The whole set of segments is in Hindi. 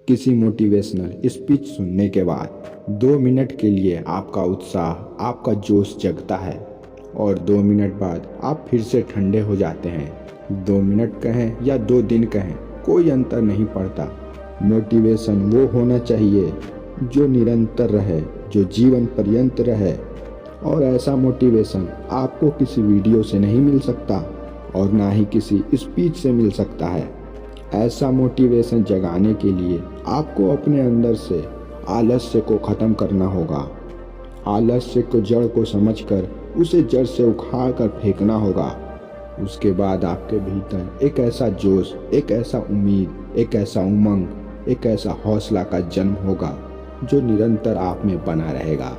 किसी मोटिवेशनल स्पीच सुनने के बाद 2 मिनट के लिए आपका उत्साह, आपका जोश जगता है और 2 मिनट बाद आप फिर से ठंडे हो जाते हैं। 2 मिनट कहें या 2 दिन कहें, कोई अंतर नहीं पड़ता। मोटिवेशन वो होना चाहिए जो निरंतर रहे, जो जीवन पर्यंत रहे। और ऐसा मोटिवेशन आपको किसी वीडियो से नहीं मिल सकता और ना ही किसी स्पीच से मिल सकता है। ऐसा मोटिवेशन जगाने के लिए आपको अपने अंदर से आलस्य को ख़त्म करना होगा। आलस्य को जड़ को समझकर उसे जड़ से उखाड़ कर फेंकना होगा। उसके बाद आपके भीतर एक ऐसा जोश, एक ऐसा उम्मीद, एक ऐसा उमंग, एक ऐसा हौसला का जन्म होगा जो निरंतर आप में बना रहेगा।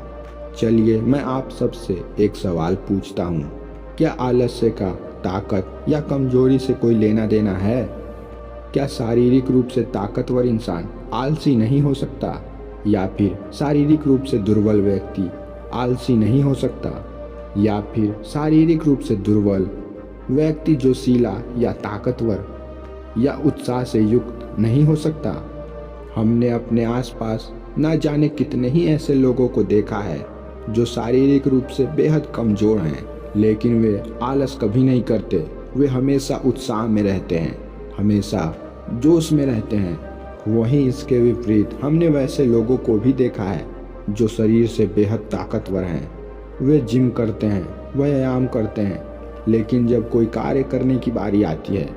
चलिए मैं आप सबसे एक सवाल पूछता हूँ, क्या आलस्य का ताकत या कमजोरी से कोई लेना देना है? क्या शारीरिक रूप से ताकतवर इंसान आलसी नहीं हो सकता? या फिर शारीरिक रूप से दुर्बल व्यक्ति आलसी नहीं हो सकता? या फिर शारीरिक रूप से दुर्बल व्यक्ति जोशीला या ताकतवर या उत्साह से युक्त नहीं हो सकता? हमने अपने आसपास न जाने कितने ही ऐसे लोगों को देखा है जो शारीरिक रूप से बेहद कमजोर हैं, लेकिन वे आलस कभी नहीं करते। वे हमेशा उत्साह में रहते हैं, हमेशा जोश में रहते हैं। वहीं इसके विपरीत हमने वैसे लोगों को भी देखा है जो शरीर से बेहद ताकतवर हैं। वे जिम करते हैं, व्यायाम करते हैं, लेकिन जब कोई कार्य करने की बारी आती है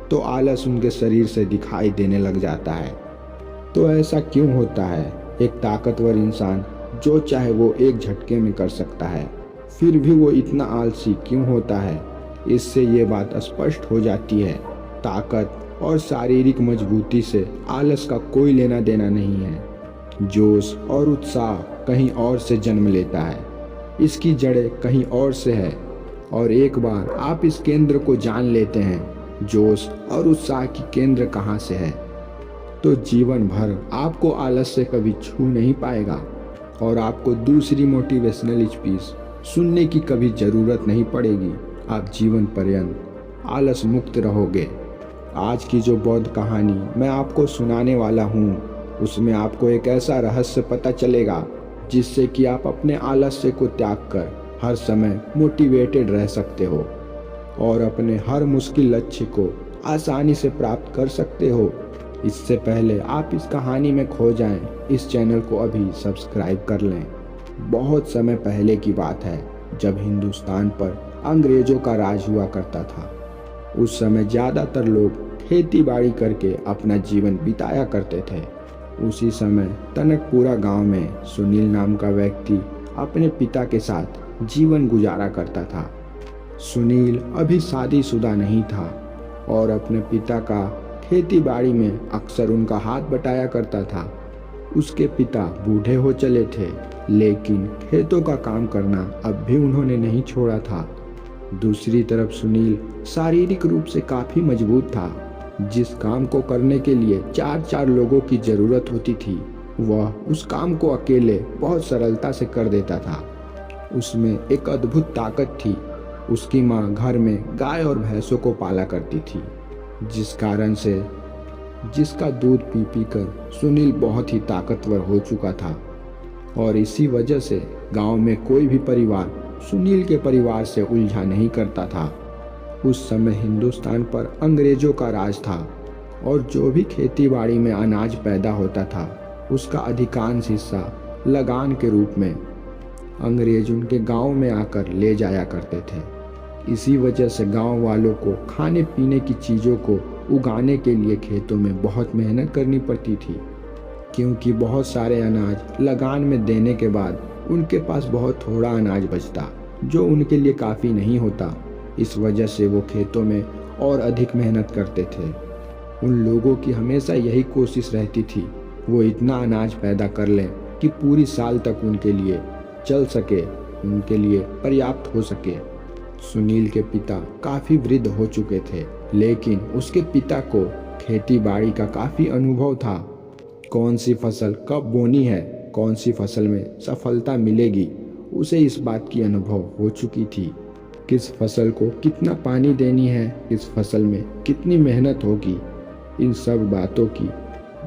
तो आलस उनके शरीर से दिखाई देने लग जाता है। तो ऐसा क्यों होता है? एक ताकतवर इंसान जो चाहे वो एक झटके में कर सकता है, फिर भी वो इतना आलसी क्यों होता है? इससे ये बात स्पष्ट हो जाती है, ताकत और शारीरिक मजबूती से आलस का कोई लेना देना नहीं है। जोश और उत्साह कहीं और से जन्म लेता है, इसकी जड़ें कहीं और से है। और एक बार आप इस केंद्र को जान लेते हैं, जोश और उत्साह की केंद्र कहाँ से है, तो जीवन भर आपको आलस से कभी छू नहीं पाएगा और आपको दूसरी मोटिवेशनल स्पीच सुनने की कभी ज़रूरत नहीं पड़ेगी। आप जीवन पर्यंत आलस मुक्त रहोगे। आज की जो बौद्ध कहानी मैं आपको सुनाने वाला हूँ, उसमें आपको एक ऐसा रहस्य पता चलेगा जिससे कि आप अपने आलस्य को त्याग कर हर समय मोटिवेटेड रह सकते हो और अपने हर मुश्किल लक्ष्य को आसानी से प्राप्त कर सकते हो। इससे पहले आप इस कहानी में खो जाएं, इस चैनल को अभी सब्सक्राइब कर लें। बहुत समय पहले की बात है, जब हिंदुस्तान पर अंग्रेजों का राज हुआ करता था। उस समय ज़्यादातर लोग खेती बाड़ी करके अपना जीवन बिताया करते थे। उसी समय तनकपुरा गांव में सुनील नाम का व्यक्ति अपने पिता के साथ जीवन गुजारा करता था। सुनील अभी शादीशुदा नहीं था और अपने पिता का खेती बाड़ी में अक्सर उनका हाथ बटाया करता था। उसके पिता बूढ़े हो चले थे, लेकिन खेतों का काम करना अब भी उन्होंने नहीं छोड़ा था। दूसरी तरफ सुनील शारीरिक रूप से काफ़ी मजबूत था। जिस काम को करने के लिए 4-4 लोगों की ज़रूरत होती थी, वह उस काम को अकेले बहुत सरलता से कर देता था। उसमें एक अद्भुत ताकत थी। उसकी माँ घर में गाय और भैंसों को पाला करती थी, जिस कारण से जिसका दूध पी पी कर सुनील बहुत ही ताकतवर हो चुका था। और इसी वजह से गांव में कोई भी परिवार सुनील के परिवार से उलझा नहीं करता था। उस समय हिंदुस्तान पर अंग्रेजों का राज था और जो भी खेती बाड़ी में अनाज पैदा होता था, उसका अधिकांश हिस्सा लगान के रूप में अंग्रेज उनके गांव में आकर ले जाया करते थे। इसी वजह से गांव वालों को खाने पीने की चीज़ों को उगाने के लिए खेतों में बहुत मेहनत करनी पड़ती थी, क्योंकि बहुत सारे अनाज लगान में देने के बाद उनके पास बहुत थोड़ा अनाज बचता, जो उनके लिए काफ़ी नहीं होता। इस वजह से वो खेतों में और अधिक मेहनत करते थे। उन लोगों की हमेशा यही कोशिश रहती थी, वो इतना अनाज पैदा कर लें कि पूरी साल तक उनके लिए चल सके, उनके लिए पर्याप्त हो सके। सुनील के पिता काफ़ी वृद्ध हो चुके थे, लेकिन उसके पिता को खेती बाड़ी का काफ़ी अनुभव था। कौन सी फसल कब बोनी है, कौन सी फसल में सफलता मिलेगी, उसे इस बात की अनुभव हो चुकी थी। किस फसल को कितना पानी देनी है, किस फसल में कितनी मेहनत होगी, इन सब बातों की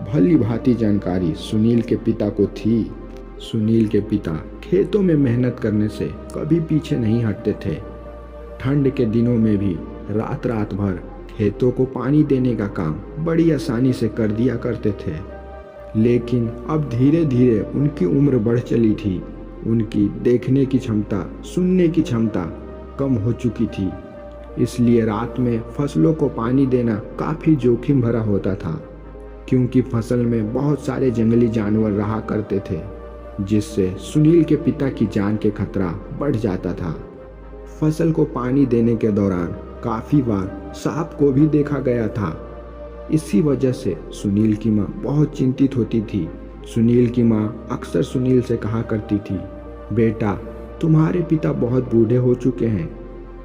भली भांति जानकारी सुनील के पिता को थी। सुनील के पिता खेतों में मेहनत करने से कभी पीछे नहीं हटते थे। ठंड के दिनों में भी रात रात भर खेतों को पानी देने का काम बड़ी आसानी से कर दिया करते थे। लेकिन अब धीरे धीरे उनकी उम्र बढ़ चली थी। उनकी देखने की क्षमता, सुनने की क्षमता कम हो चुकी थी। इसलिए रात में फसलों को पानी देना काफ़ी जोखिम भरा होता था, क्योंकि फसल में बहुत सारे जंगली जानवर रहा करते थे, जिससे सुनील के पिता की जान के खतरा बढ़ जाता था। फसल को पानी देने के दौरान काफ़ी बार सांप को भी देखा गया था। इसी वजह से सुनील की माँ बहुत चिंतित होती थी। सुनील की माँ अक्सर सुनील से कहा करती थी, बेटा तुम्हारे पिता बहुत बूढ़े हो चुके हैं,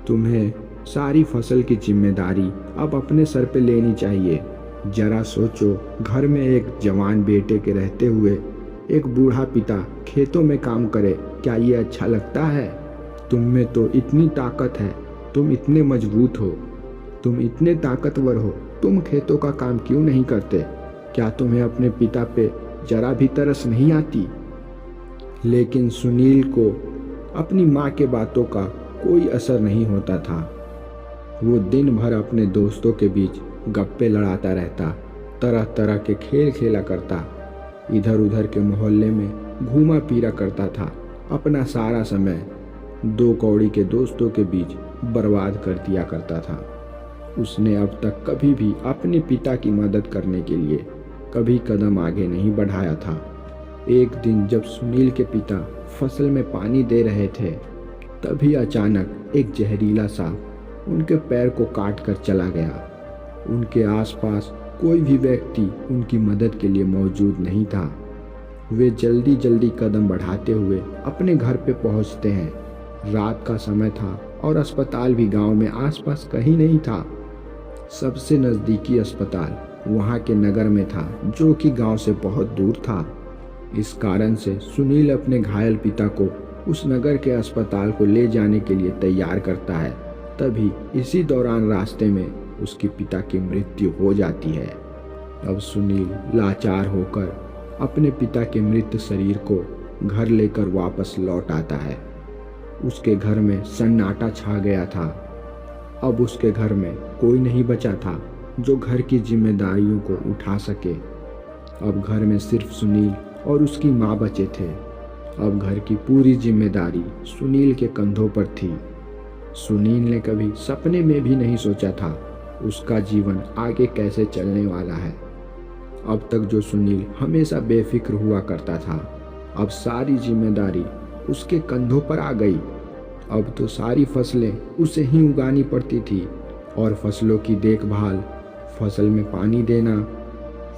तुम्हें सारी फसल की जिम्मेदारी अब अपने सर पे लेनी चाहिए। जरा सोचो, घर में एक जवान बेटे के रहते हुए एक बूढ़ा पिता खेतों में काम करे, क्या ये अच्छा लगता है? तुम में तो इतनी ताकत है, तुम इतने मजबूत हो, तुम इतने ताकतवर हो, तुम खेतों का काम क्यों नहीं करते? क्या तुम्हें अपने पिता पे जरा भी तरस नहीं आती? लेकिन सुनील को अपनी माँ के बातों का कोई असर नहीं होता था। वो दिन भर अपने दोस्तों के बीच गप्पे लड़ाता रहता, तरह तरह के खेल खेला करता, इधर उधर के मोहल्ले में घूमा फिरा करता था। अपना सारा समय दो कौड़ी के दोस्तों के बीच बर्बाद कर दिया करता था। उसने अब तक कभी भी अपने पिता की मदद करने के लिए कभी कदम आगे नहीं बढ़ाया था। एक दिन जब सुनील के पिता फसल में पानी दे रहे थे, तभी अचानक एक जहरीला सांप उनके पैर को काट कर चला गया। उनके आसपास कोई भी व्यक्ति उनकी मदद के लिए मौजूद नहीं था। वे जल्दी जल्दी कदम बढ़ाते हुए अपने घर पे पहुंचते हैं। रात का समय था और अस्पताल भी गांव में आसपास कहीं नहीं था। सबसे नज़दीकी अस्पताल वहां के नगर में था, जो कि गांव से बहुत दूर था। इस कारण से सुनील अपने घायल पिता को उस नगर के अस्पताल को ले जाने के लिए तैयार करता है। तभी इसी दौरान रास्ते में उसके पिता की मृत्यु हो जाती है। अब सुनील लाचार होकर अपने पिता के मृत शरीर को घर लेकर वापस लौट आता है। उसके घर में सन्नाटा छा गया था। अब उसके घर में कोई नहीं बचा था जो घर की जिम्मेदारियों को उठा सके। अब घर में सिर्फ सुनील और उसकी माँ बचे थे। अब घर की पूरी जिम्मेदारी सुनील के कंधों पर थी। सुनील ने कभी सपने में भी नहीं सोचा था उसका जीवन आगे कैसे चलने वाला है। अब तक जो सुनील हमेशा बेफिक्र हुआ करता था, अब सारी जिम्मेदारी उसके कंधों पर आ गई। अब तो सारी फसलें उसे ही उगानी पड़ती थी और फसलों की देखभाल, फसल में पानी देना,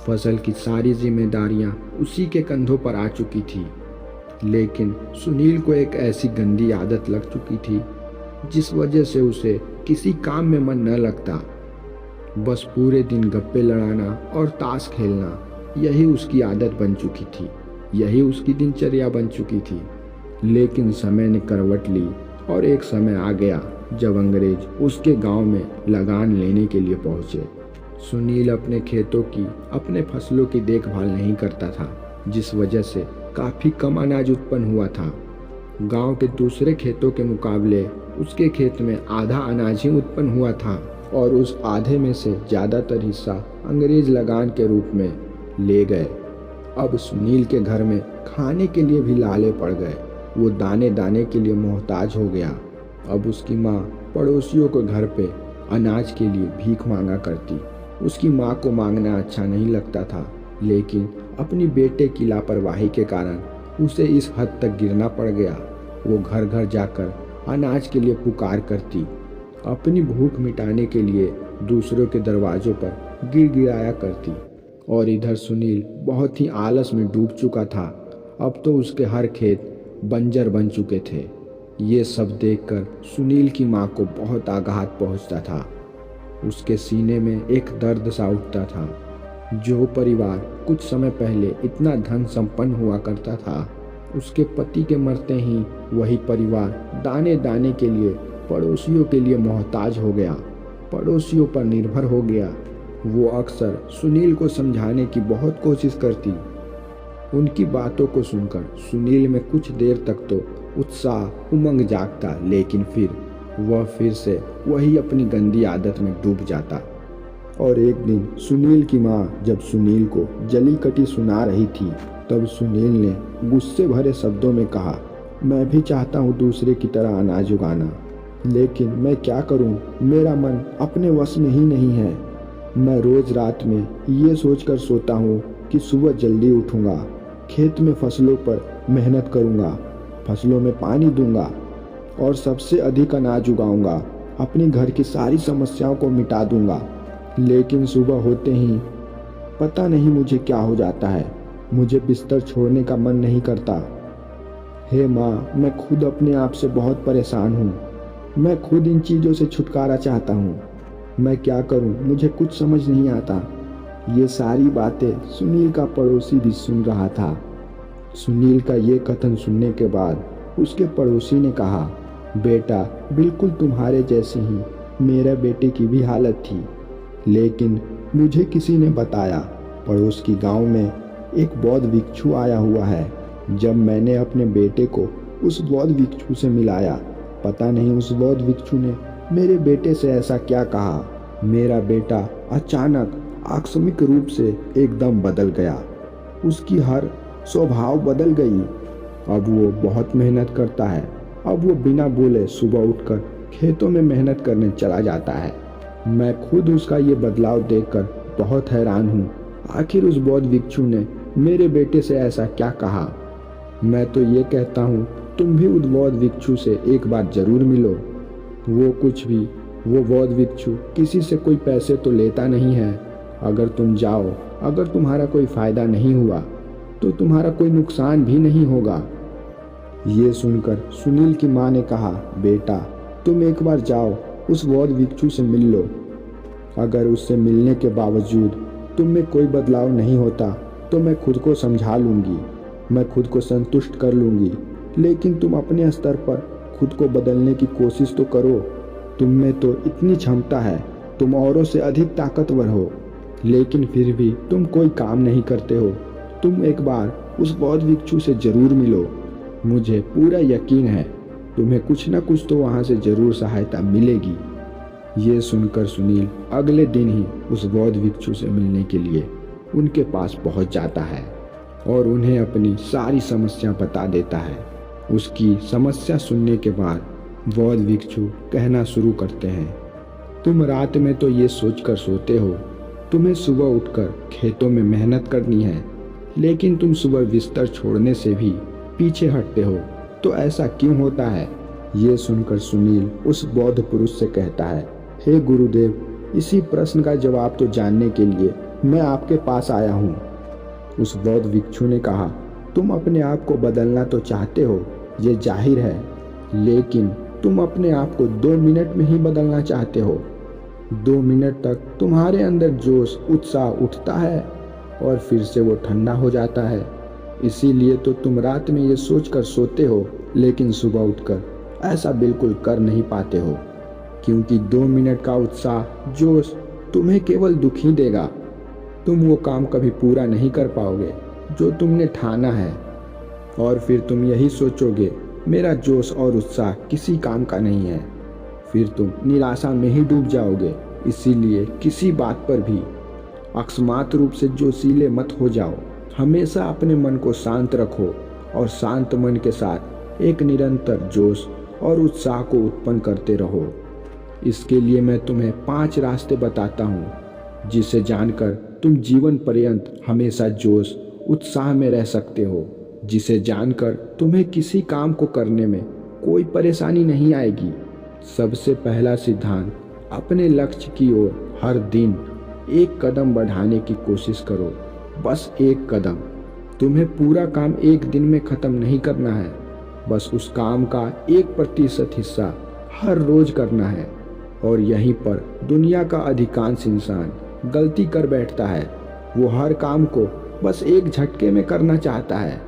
फसल की सारी जिम्मेदारियां उसी के कंधों पर आ चुकी थी। लेकिन सुनील को एक ऐसी गंदी आदत लग चुकी थी जिस वजह से उसे किसी काम में मन न लगता। बस पूरे दिन गप्पे लड़ाना और ताश खेलना, यही उसकी आदत बन चुकी थी, यही उसकी दिनचर्या बन चुकी थी। लेकिन समय ने करवट ली और एक समय आ गया जब अंग्रेज उसके गांव में लगान लेने के लिए पहुंचे। सुनील अपने खेतों की, अपने फसलों की देखभाल नहीं करता था, जिस वजह से काफ़ी कम अनाज उत्पन्न हुआ था। गांव के दूसरे खेतों के मुकाबले उसके खेत में आधा अनाज ही उत्पन्न हुआ था और उस आधे में से ज़्यादातर हिस्सा अंग्रेज लगान के रूप में ले गए। अब सुनील के घर में खाने के लिए भी लाले पड़ गए। वो दाने दाने के लिए मोहताज हो गया। अब उसकी माँ पड़ोसियों के घर पे अनाज के लिए भीख मांगा करती। उसकी माँ को मांगना अच्छा नहीं लगता था, लेकिन अपनी बेटे की लापरवाही के कारण उसे इस हद तक गिरना पड़ गया। वो घर घर जाकर अनाज के लिए पुकार करती, अपनी भूख मिटाने के लिए दूसरों के दरवाजों पर गिड़गिड़ाया करती। और इधर सुनील बहुत ही आलस में डूब चुका था। अब तो उसके हर खेत बंजर बन चुके थे। ये सब देखकर सुनील की माँ को बहुत आघात पहुंचता था। उसके सीने में एक दर्द सा उठता था। जो परिवार कुछ समय पहले इतना धन संपन्न हुआ करता था, उसके पति के मरते ही वही परिवार दाने दाने के लिए पड़ोसियों के लिए मोहताज हो गया, पड़ोसियों पर निर्भर हो गया। वो अक्सर सुनील को समझाने की बहुत कोशिश करती। उनकी बातों को सुनकर सुनील में कुछ देर तक तो उत्साह उमंग जागता, लेकिन फिर वह फिर से वही अपनी गंदी आदत में डूब जाता। और एक दिन सुनील की माँ जब सुनील को जली कटी सुना रही थी, तब सुनील ने गुस्से भरे शब्दों में कहा, मैं भी चाहता हूँ दूसरे की तरह अनाज उगाना, लेकिन मैं क्या करूँ, मेरा मन अपने वश में ही नहीं है। मैं रोज रात में ये सोचकर सोता हूँ कि सुबह जल्दी उठूँगा, खेत में फसलों पर मेहनत करूँगा, फसलों में पानी दूंगा और सबसे अधिक अनाज उगाऊंगा, अपने घर की सारी समस्याओं को मिटा दूंगा। लेकिन सुबह होते ही पता नहीं मुझे क्या हो जाता है, मुझे बिस्तर छोड़ने का मन नहीं करता। हे माँ, मैं खुद अपने आप से बहुत परेशान हूँ। मैं खुद इन चीज़ों से छुटकारा चाहता हूँ। मैं क्या करूँ, मुझे कुछ समझ नहीं आता। ये सारी बातें सुनील का पड़ोसी भी सुन रहा था। सुनील का ये कथन सुनने के बाद उसके पड़ोसी ने कहा, बेटा, बिल्कुल तुम्हारे जैसे ही मेरे बेटे की भी हालत थी, लेकिन मुझे किसी ने बताया पड़ोस की गांव में एक बौद्ध भिक्षु आया हुआ है। जब मैंने अपने बेटे को उस बौद्ध भिक्षु से मिलाया, पता नहीं उस बौद्ध भिक्षु ने मेरे बेटे से ऐसा क्या कहा, मेरा बेटा अचानक आकस्मिक रूप से एकदम बदल गया। उसकी हर स्वभाव बदल गई। अब वो बहुत मेहनत करता है। अब वो बिना बोले सुबह उठकर खेतों में मेहनत करने चला जाता है। मैं खुद उसका ये बदलाव देखकर बहुत हैरान हूँ। आखिर उस बौद्ध भिक्षु ने मेरे बेटे से ऐसा क्या कहा? मैं तो ये कहता हूँ तुम भी उस बौद्ध भिक्षु से एक बार जरूर मिलो। वो बौद्ध भिक्षु किसी से कोई पैसे तो लेता नहीं है। अगर तुम जाओ, अगर तुम्हारा कोई फायदा नहीं हुआ तो तुम्हारा कोई नुकसान भी नहीं होगा। ये सुनकर सुनील की माँ ने कहा, बेटा, तुम एक बार जाओ उस बौद्ध भिक्षु से मिल लो। अगर उससे मिलने के बावजूद तुम में कोई बदलाव नहीं होता तो मैं खुद को समझा लूँगी, मैं खुद को संतुष्ट कर लूँगी। लेकिन तुम अपने स्तर पर खुद को बदलने की कोशिश तो करो। तुम में तो इतनी क्षमता है, तुम औरों से अधिक ताकतवर हो, लेकिन फिर भी तुम कोई काम नहीं करते हो। तुम एक बार उस बौद्ध भिक्षु से जरूर मिलो। मुझे पूरा यकीन है तुम्हें कुछ न कुछ तो वहाँ से जरूर सहायता मिलेगी। ये सुनकर सुनील अगले दिन ही उस बौद्ध भिक्षु से मिलने के लिए उनके पास पहुँच जाता है और उन्हें अपनी सारी समस्या बता देता है। उसकी समस्या सुनने के बाद बौद्ध भिक्षु कहना शुरू करते हैं, तुम रात में तो ये सोचकर सोते हो तुम्हें सुबह उठकर खेतों में मेहनत करनी है, लेकिन तुम सुबह बिस्तर छोड़ने से भी पीछे हटते हो, तो ऐसा क्यों होता है? ये सुनकर सुनील उस बौद्ध पुरुष से कहता है, हे गुरुदेव, इसी प्रश्न का जवाब तो जानने के लिए मैं आपके पास आया हूँ। उस बौद्ध भिक्षु ने कहा, तुम अपने आप को बदलना तो चाहते हो, ये जाहिर है, लेकिन तुम अपने आप को 2 मिनट में ही बदलना चाहते हो। 2 मिनट तक तुम्हारे अंदर जोश उत्साह उठता है और फिर से वो ठंडा हो जाता है। इसीलिए तो तुम रात में ये सोचकर सोते हो, लेकिन सुबह उठकर ऐसा बिल्कुल कर नहीं पाते हो, क्योंकि 2 मिनट का उत्साह जोश तुम्हें केवल दुख ही देगा। तुम वो काम कभी पूरा नहीं कर पाओगे जो तुमने ठाना है, और फिर तुम यही सोचोगे, मेरा जोश और उत्साह किसी काम का नहीं है। फिर तुम निराशा में ही डूब जाओगे। इसीलिए किसी बात पर भी अकस्मात रूप से जोशीले मत हो जाओ। हमेशा अपने मन को शांत रखो और शांत मन के साथ एक निरंतर जोश और उत्साह को उत्पन्न करते रहो। इसके लिए मैं तुम्हें 5 रास्ते बताता हूँ, जिसे जानकर तुम जीवन पर्यंत हमेशा जोश उत्साह में रह सकते हो, जिसे जानकर तुम्हें किसी काम को करने में कोई परेशानी नहीं आएगी। सबसे पहला सिद्धांत, अपने लक्ष्य की ओर हर दिन एक कदम बढ़ाने की कोशिश करो, बस एक कदम। तुम्हें पूरा काम एक दिन में खत्म नहीं करना है, बस उस काम का 1% हिस्सा हर रोज करना है। और यहीं पर दुनिया का अधिकांश इंसान गलती कर बैठता है। वो हर काम को बस एक झटके में करना चाहता है।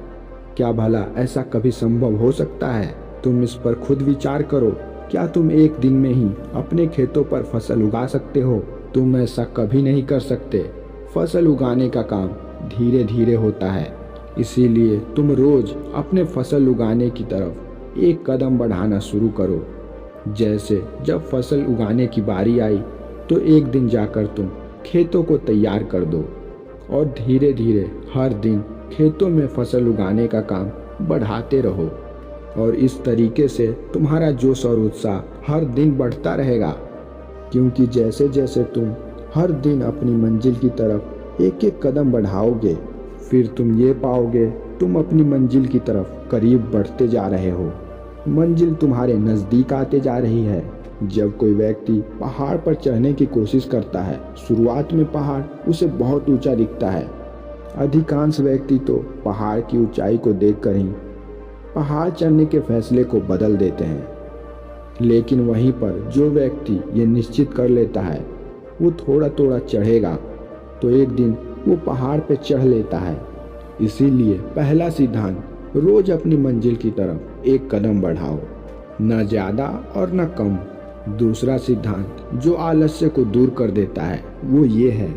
क्या भला ऐसा कभी संभव हो सकता है? तुम इस पर खुद विचार करो। क्या तुम एक दिन में ही अपने खेतों पर फसल उगा सकते हो? तुम ऐसा कभी नहीं कर सकते। फसल उगाने का काम धीरे धीरे होता है, इसीलिए तुम रोज अपने फसल उगाने की तरफ एक कदम बढ़ाना शुरू करो। जैसे जब फसल उगाने की बारी आई तो एक दिन जाकर तुम खेतों को तैयार कर दो और धीरे धीरे हर दिन खेतों में फसल उगाने का काम बढ़ाते रहो। और इस तरीके से तुम्हारा जोश और उत्साह हर दिन बढ़ता रहेगा, क्योंकि जैसे जैसे तुम हर दिन अपनी मंजिल की तरफ एक एक कदम बढ़ाओगे, फिर तुम ये पाओगे तुम अपनी मंजिल की तरफ करीब बढ़ते जा रहे हो। मंजिल तुम्हारे नज़दीक आते जा रही है। जब कोई व्यक्ति पहाड़ पर चढ़ने की कोशिश करता है, शुरुआत में पहाड़ उसे बहुत ऊंचा दिखता है। अधिकांश व्यक्ति तो पहाड़ की ऊंचाई को देखकर ही पहाड़ चढ़ने के फैसले को बदल देते हैं। लेकिन वहीं पर जो व्यक्ति ये निश्चित कर लेता है वो थोड़ा थोड़ा चढ़ेगा, तो एक दिन वो पहाड़ पे चढ़ लेता है। इसीलिए पहला सिद्धांत, रोज अपनी मंजिल की तरफ एक कदम बढ़ाओ, न ज़्यादा और न कम। दूसरा सिद्धांत जो आलस्य को दूर कर देता है वो ये है,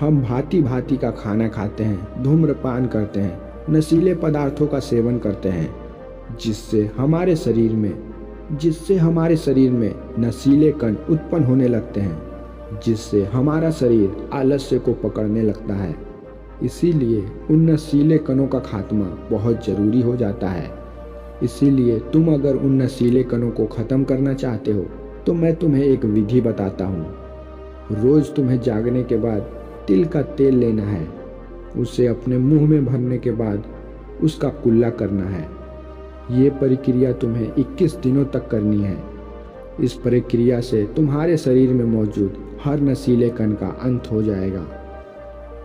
हम भांति भांति का खाना खाते हैं, धूम्रपान करते हैं, नशीले पदार्थों का सेवन करते हैं, जिससे हमारे शरीर में नशीले कण उत्पन्न होने लगते हैं, जिससे हमारा शरीर आलस्य को पकड़ने लगता है। इसीलिए उन नशीले कणों का खात्मा बहुत ज़रूरी हो जाता है। इसीलिए तुम अगर उन नशीले कणों को ख़त्म करना चाहते हो तो मैं तुम्हें एक विधि बताता हूँ। रोज़ तुम्हें जागने के बाद तिल का तेल लेना है, उसे अपने मुंह में भरने के बाद उसका कुल्ला करना है। ये प्रक्रिया तुम्हें 21 दिनों तक करनी है। इस प्रक्रिया से तुम्हारे शरीर में मौजूद हर नशीले कण का अंत हो जाएगा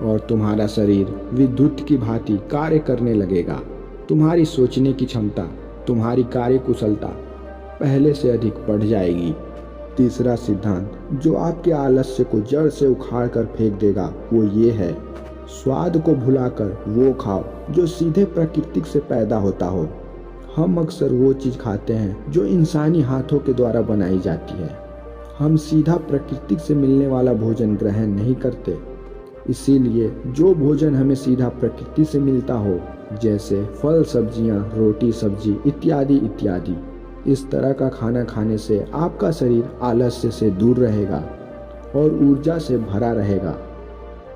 और तुम्हारा शरीर विद्युत की भांति कार्य करने लगेगा। तुम्हारी सोचने की क्षमता, तुम्हारी कार्यकुशलता पहले से अधिक बढ़ जाएगी। तीसरा सिद्धांत जो आपके आलस्य को जड़ से उखाड़ कर फेंक देगा वो ये है, स्वाद को भुलाकर वो खाओ जो सीधे प्रकृति से पैदा होता हो। हम अक्सर वो चीज़ खाते हैं जो इंसानी हाथों के द्वारा बनाई जाती है। हम सीधा प्रकृति से मिलने वाला भोजन ग्रहण नहीं करते। इसीलिए जो भोजन हमें सीधा प्रकृति से मिलता हो, जैसे फल, सब्जियां, रोटी, सब्जी इत्यादि इत्यादि, इस तरह का खाना खाने से आपका शरीर आलस्य से दूर रहेगा और ऊर्जा से भरा रहेगा।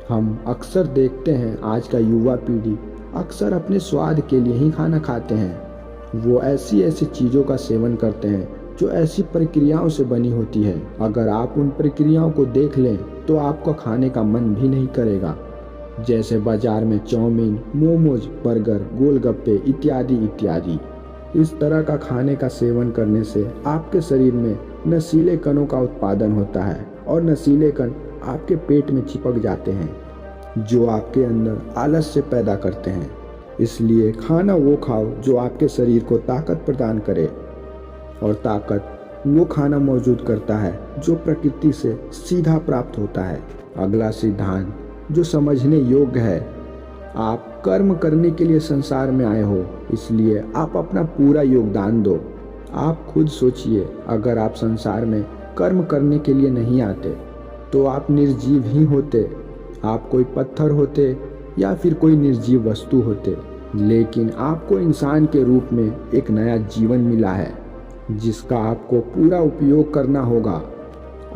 हम अक्सर देखते हैं आज का युवा पीढ़ी अक्सर अपने स्वाद के लिए ही खाना खाते हैं। वो ऐसी ऐसी चीज़ों का सेवन करते हैं जो ऐसी प्रक्रियाओं से बनी होती है। अगर आप उन प्रक्रियाओं को देख लें तो आपको खाने का मन भी नहीं करेगा। जैसे बाजार में चाउमीन, मोमोज, बर्गर, गोलगप्पे इत्यादि इत्यादि। इस तरह का खाने का सेवन करने से आपके शरीर में नशीले कणों का उत्पादन होता है और नशीले कण आपके पेट में चिपक जाते हैं जो आपके अंदर आलस्य पैदा करते हैं। इसलिए खाना वो खाओ जो आपके शरीर को ताकत प्रदान करे, और ताकत वो खाना मौजूद करता है जो प्रकृति से सीधा प्राप्त होता है। अगला सिद्धांत जो समझने योग्य है, आप कर्म करने के लिए संसार में आए हो, इसलिए आप अपना पूरा योगदान दो। आप खुद सोचिए, अगर आप संसार में कर्म करने के लिए नहीं आते तो आप निर्जीव ही होते। आप कोई पत्थर होते या फिर कोई निर्जीव वस्तु होते, लेकिन आपको इंसान के रूप में एक नया जीवन मिला है जिसका आपको पूरा उपयोग करना होगा।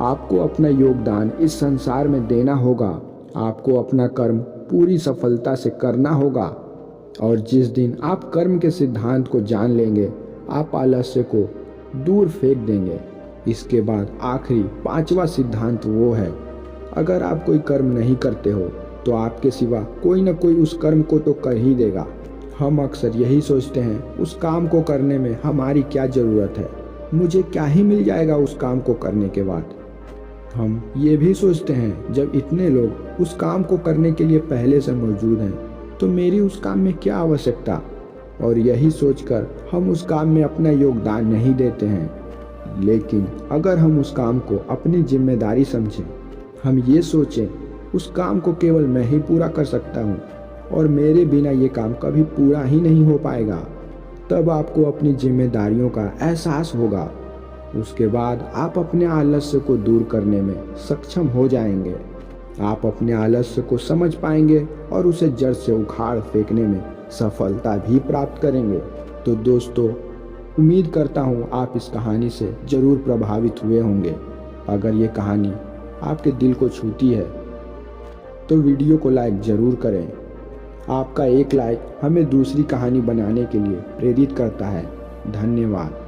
आपको अपना योगदान इस संसार में देना होगा। आपको अपना कर्म पूरी सफलता से करना होगा, और जिस दिन आप कर्म के सिद्धांत को जान लेंगे, आप आलस्य को दूर फेंक देंगे। इसके बाद आखिरी 5वां सिद्धांत वो है, अगर आप कोई कर्म नहीं करते हो तो आपके सिवा कोई ना कोई उस कर्म को तो कर ही देगा। हम अक्सर यही सोचते हैं, उस काम को करने में हमारी क्या ज़रूरत है, मुझे क्या ही मिल जाएगा उस काम को करने के बाद। हम ये भी सोचते हैं, जब इतने लोग उस काम को करने के लिए पहले से मौजूद हैं तो मेरी उस काम में क्या आवश्यकता, और यही सोचकर हम उस काम में अपना योगदान नहीं देते हैं। लेकिन अगर हम उस काम को अपनी जिम्मेदारी समझें, हम ये सोचें उस काम को केवल मैं ही पूरा कर सकता हूँ और मेरे बिना ये काम कभी पूरा ही नहीं हो पाएगा, तब आपको अपनी जिम्मेदारियों का एहसास होगा उसके बाद आप अपने आलस्य को दूर करने में सक्षम हो जाएंगे। आप अपने आलस्य को समझ पाएंगे और उसे जड़ से उखाड़ फेंकने में सफलता भी प्राप्त करेंगे। तो दोस्तों, उम्मीद करता हूँ आप इस कहानी से ज़रूर प्रभावित हुए होंगे। अगर ये कहानी आपके दिल को छूती है तो वीडियो को लाइक ज़रूर करें। आपका एक लाइक हमें दूसरी कहानी बनाने के लिए प्रेरित करता है। धन्यवाद।